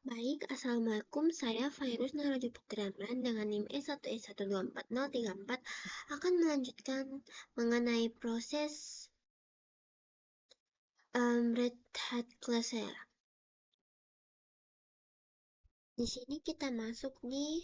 Baik, Assalamualaikum. Saya Virus Naraja Putriamran dengan NIM E1E1240034 akan melanjutkan mengenai proses Red Hat Class saya. Di sini kita masuk di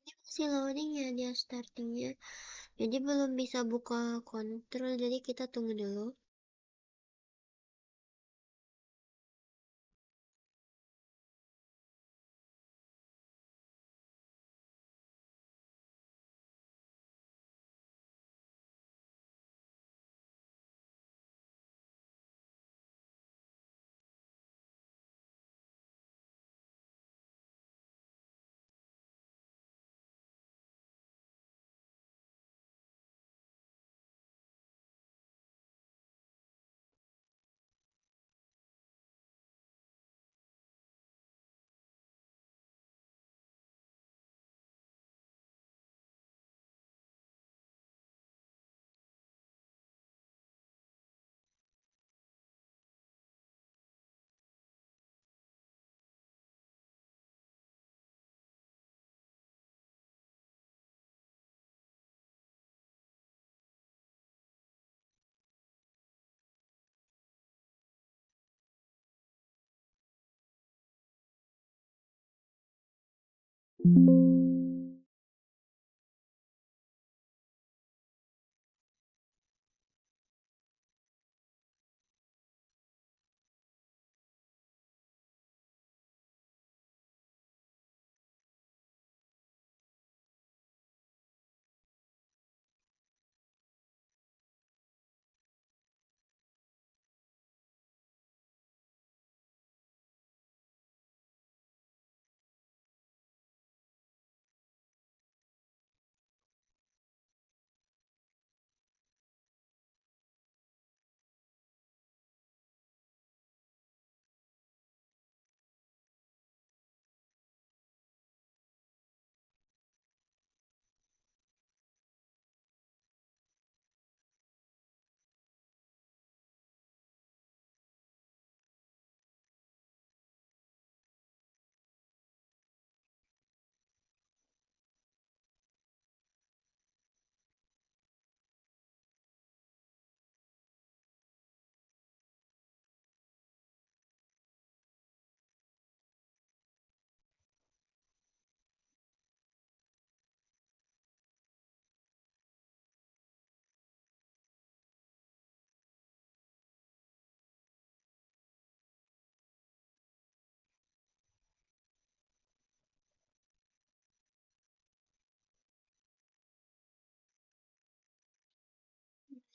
ini masih loading ya dia startingnya. Jadi belum bisa buka kontrol, jadi kita tunggu dulu.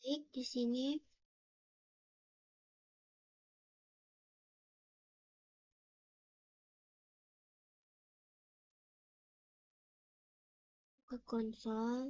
Baik, di sini ke konsol.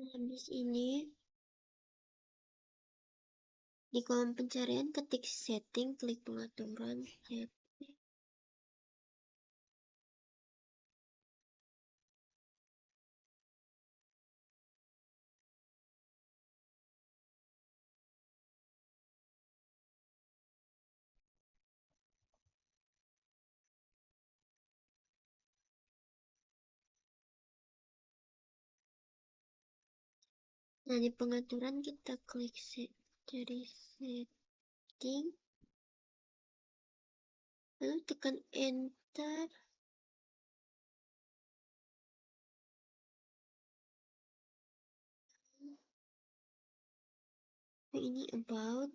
Habis ini, di kolom pencarian ketik setting, klik pengaturan, nah di pengaturan kita klik cari setting, lalu tekan enter. Ini about.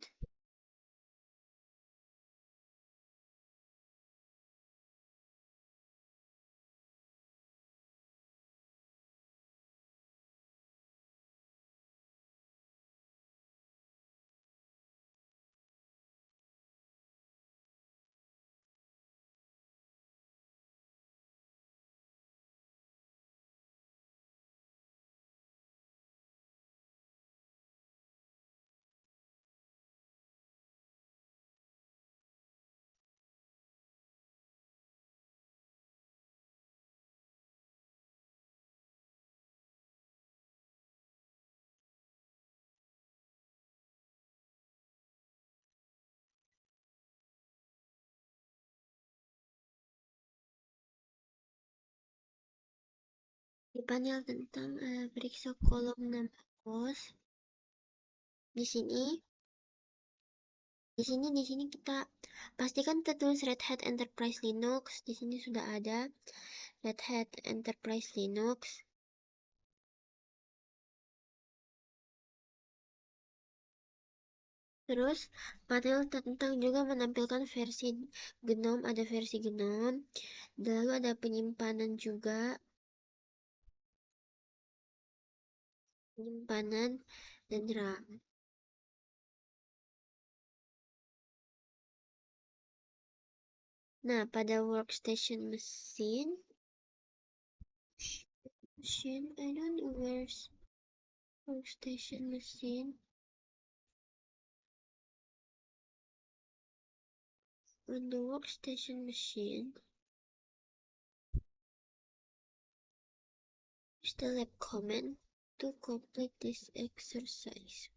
Di panel tentang periksa kolom nama kos. Di sini kita pastikan tertulis Red Hat Enterprise Linux. Di sini sudah ada Red Hat Enterprise Linux. Terus panel tentang juga menampilkan versi GNOME, ada versi GNOME. Lalu ada penyimpanan juga. Penyimpanan dan RAM. Nah, pada workstation machine, I don't know where's workstation machine. On the workstation machine, use the lab command to complete this exercise.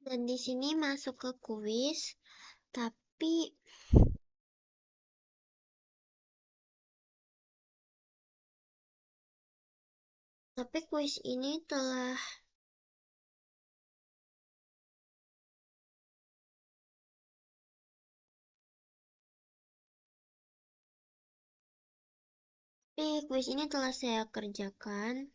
Dan di sini masuk ke kuis, tapi kuis ini telah saya kerjakan.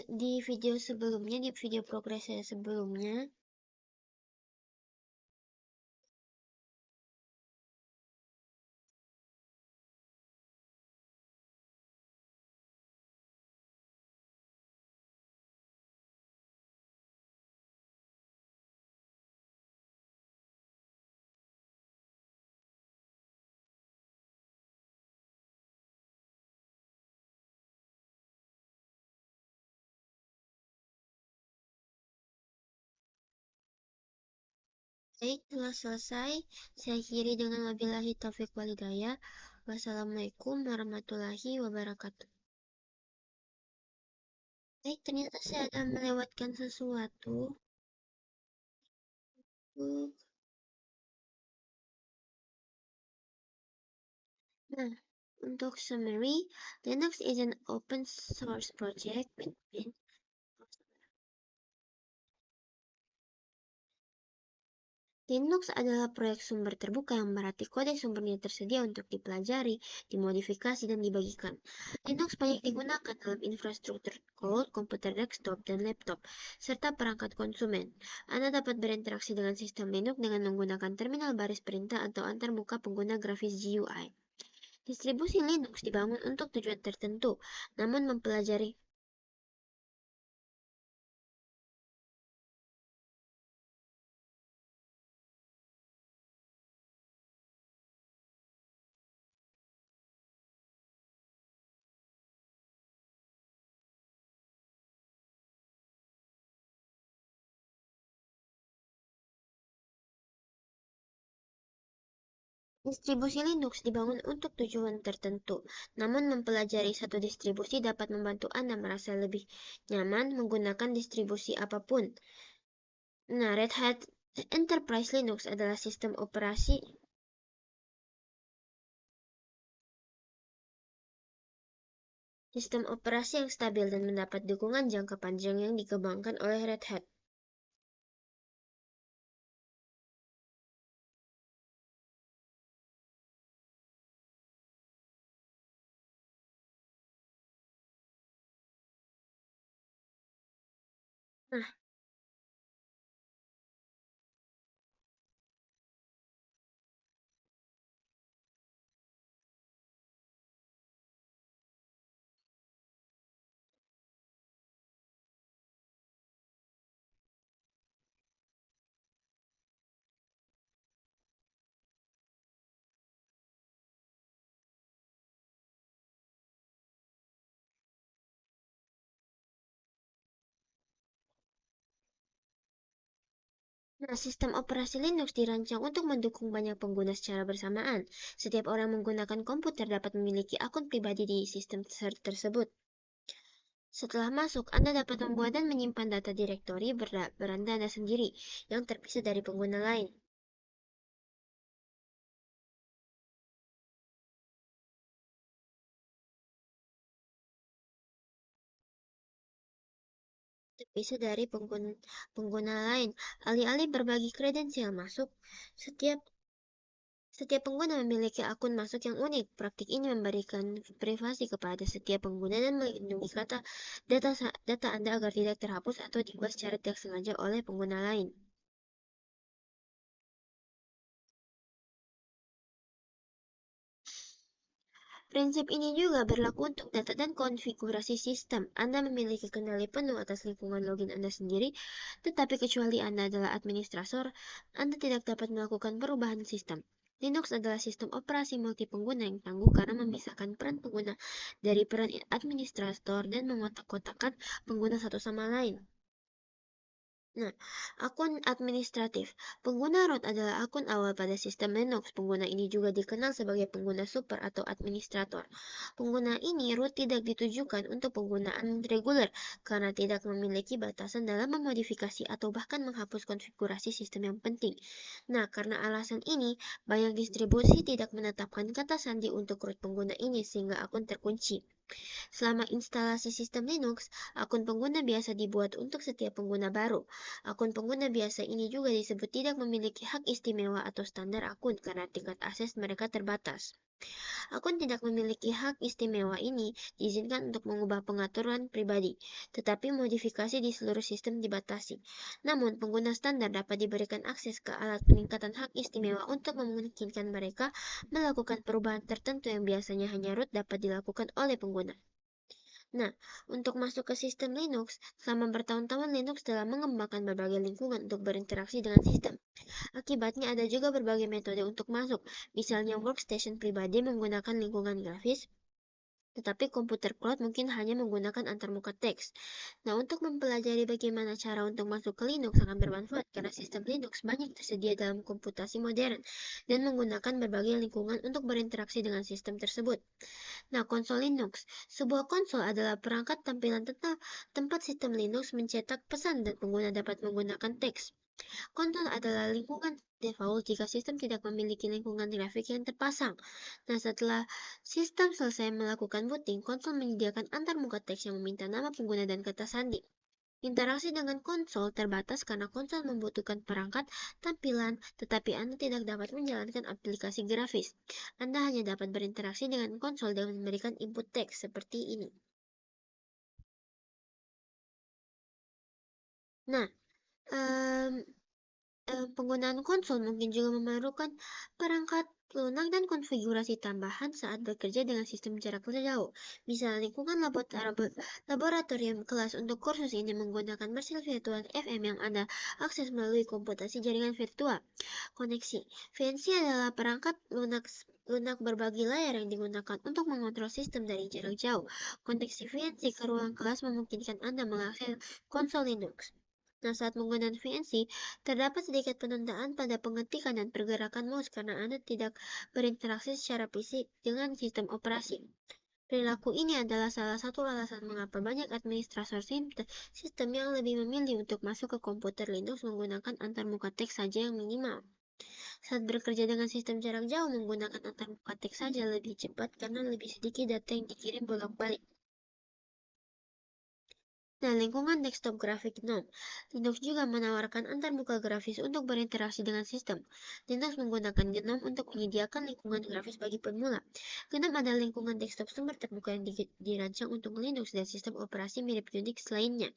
Di video sebelumnya, di video progres saya sebelumnya, baik, telah selesai. Saya akhiri dengan wabillahi taufiq walhidayah. Wassalamualaikum warahmatullahi wabarakatuh. Baik, ternyata saya ada melewatkan sesuatu. Nah, untuk summary, Linux is an open source project with Linux adalah proyek sumber terbuka yang berarti kode sumbernya tersedia untuk dipelajari, dimodifikasi, dan dibagikan. Linux banyak digunakan dalam infrastruktur cloud, komputer desktop, dan laptop, serta perangkat konsumen. Anda dapat berinteraksi dengan sistem Linux dengan menggunakan terminal baris perintah atau antarmuka pengguna grafis GUI. Distribusi Linux dibangun untuk tujuan tertentu, namun mempelajari Distribusi Linux dibangun untuk tujuan tertentu, namun mempelajari satu distribusi dapat membantu Anda merasa lebih nyaman menggunakan distribusi apapun. Nah, Red Hat Enterprise Linux adalah sistem operasi yang stabil dan mendapat dukungan jangka panjang yang dikembangkan oleh Red Hat. Nah, sistem operasi Linux dirancang untuk mendukung banyak pengguna secara bersamaan. Setiap orang menggunakan komputer dapat memiliki akun pribadi di sistem tersebut. Setelah masuk, Anda dapat membuat dan menyimpan data direktori beranda Anda sendiri yang terpisah dari pengguna lain. Alih-alih berbagi kredensial masuk, setiap pengguna memiliki akun masuk yang unik. Praktik ini memberikan privasi kepada setiap pengguna dan melindungi data Anda agar tidak terhapus atau dibuat secara tidak sengaja oleh pengguna lain. Prinsip ini juga berlaku untuk data dan konfigurasi sistem. Anda memiliki kendali penuh atas lingkungan login Anda sendiri, tetapi kecuali Anda adalah administrator, Anda tidak dapat melakukan perubahan sistem. Linux adalah sistem operasi multi-pengguna yang tangguh karena memisahkan peran pengguna dari peran administrator dan mengotak-kotakan pengguna satu sama lain. Nah, akun administratif. Pengguna root adalah akun awal pada sistem Linux. Pengguna ini juga dikenal sebagai pengguna super atau administrator. Pengguna ini root tidak ditujukan untuk penggunaan reguler karena tidak memiliki batasan dalam memodifikasi atau bahkan menghapus konfigurasi sistem yang penting. Nah, karena alasan ini, banyak distribusi tidak menetapkan kata sandi untuk root pengguna ini sehingga akun terkunci. Selama instalasi sistem Linux, akun pengguna biasa dibuat untuk setiap pengguna baru. Akun pengguna biasa ini juga disebut tidak memiliki hak istimewa atau standar akun karena tingkat akses mereka terbatas. Akun tidak memiliki hak istimewa ini diizinkan untuk mengubah pengaturan pribadi, tetapi modifikasi di seluruh sistem dibatasi. Namun, pengguna standar dapat diberikan akses ke alat peningkatan hak istimewa untuk memungkinkan mereka melakukan perubahan tertentu yang biasanya hanya root dapat dilakukan oleh pengguna. Nah, untuk masuk ke sistem Linux, selama bertahun-tahun Linux telah mengembangkan berbagai lingkungan untuk berinteraksi dengan sistem. Akibatnya ada juga berbagai metode untuk masuk, misalnya workstation pribadi menggunakan lingkungan grafis, tetapi komputer cloud mungkin hanya menggunakan antarmuka teks. Nah, untuk mempelajari bagaimana cara untuk masuk ke Linux sangat bermanfaat karena sistem Linux banyak tersedia dalam komputasi modern dan menggunakan berbagai lingkungan untuk berinteraksi dengan sistem tersebut. Nah, konsol Linux. Sebuah konsol adalah perangkat tampilan tempat sistem Linux mencetak pesan dan pengguna dapat menggunakan teks. Konsol adalah lingkungan default jika sistem tidak memiliki lingkungan grafik yang terpasang. Nah, setelah sistem selesai melakukan booting, konsol menyediakan antarmuka teks yang meminta nama pengguna dan kata sandi. Interaksi dengan konsol terbatas karena konsol membutuhkan perangkat tampilan, tetapi Anda tidak dapat menjalankan aplikasi grafis. Anda hanya dapat berinteraksi dengan konsol dengan memberikan input teks seperti ini. Nah, em, penggunaan konsol mungkin juga memerlukan perangkat lunak dan konfigurasi tambahan saat bekerja dengan sistem jarak jauh. Misalnya lingkungan laboratorium kelas untuk kursus ini menggunakan mesin virtual FM yang Anda akses melalui komputasi jaringan virtual. Koneksi. VNC adalah perangkat lunak berbagi layar yang digunakan untuk mengontrol sistem dari jarak jauh. Koneksi VNC ke ruang kelas memungkinkan Anda mengakses konsol Linux. Nah, saat menggunakan VNC, terdapat sedikit penundaan pada pengetikan dan pergerakan mouse karena Anda tidak berinteraksi secara fisik dengan sistem operasi. Perilaku ini adalah salah satu alasan mengapa banyak administrator sistem yang lebih memilih untuk masuk ke komputer Linux menggunakan antarmuka teks saja yang minimal. Saat bekerja dengan sistem jarak jauh, menggunakan antarmuka teks saja lebih cepat karena lebih sedikit data yang dikirim bolak-balik. Nah, lingkungan desktop grafik GNOME. Linux juga menawarkan antarmuka grafis untuk berinteraksi dengan sistem. Linux menggunakan GNOME untuk menyediakan lingkungan grafis bagi pemula. GNOME adalah lingkungan desktop sumber terbuka yang dirancang untuk Linux dan sistem operasi mirip Unix lainnya.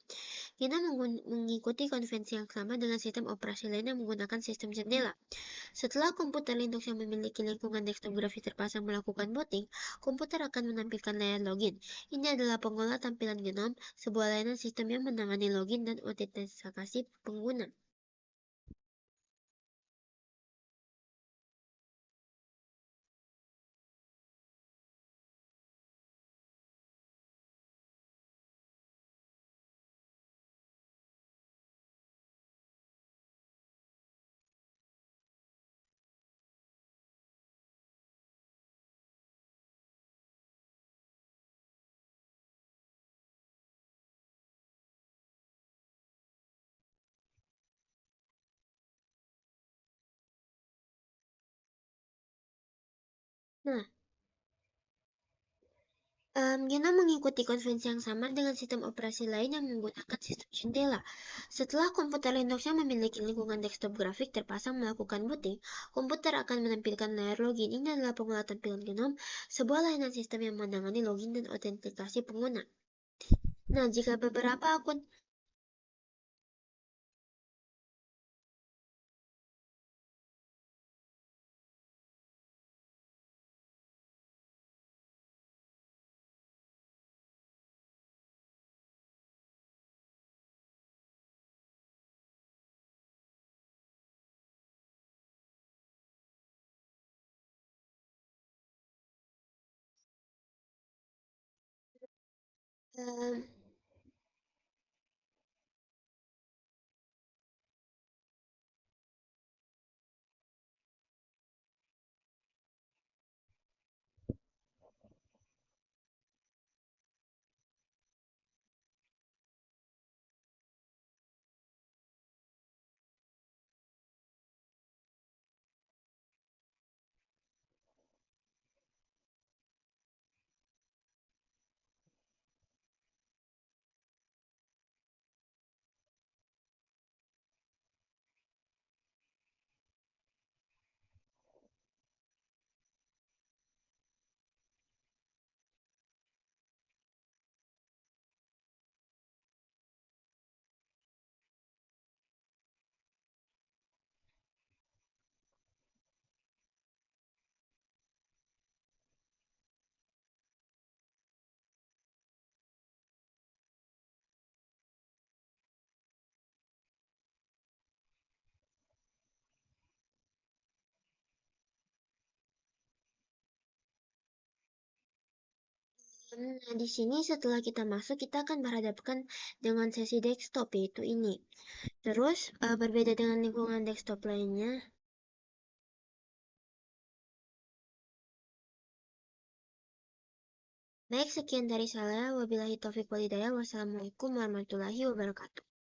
Kita mengikuti konvensi yang sama dengan sistem operasi lain yang menggunakan sistem jendela. Setelah komputer Linux yang memiliki lingkungan desktop grafis terpasang melakukan booting, komputer akan menampilkan layar login. Ini adalah pengolah tampilan GNOME, sebuah layanan sistem yang menangani login dan autentikasi pengguna. Nah, Gena mengikuti konvensi yang sama dengan sistem operasi lain yang menggunakan sistem jendela. Setelah komputer Linux yang memiliki lingkungan desktop grafik terpasang melakukan booting, komputer akan menampilkan layar login. Ini adalah pengolah tampilan Genome, sebuah layanan sistem yang menangani login dan autentikasi pengguna. Nah, jika beberapa akun em, Nah, di sini setelah kita masuk, kita akan berhadapkan dengan sesi desktop, yaitu ini. Terus, berbeda dengan lingkungan desktop lainnya. Baik, sekian dari saya. Wabillahi taufiq walhidayah. Wassalamualaikum warahmatullahi wabarakatuh.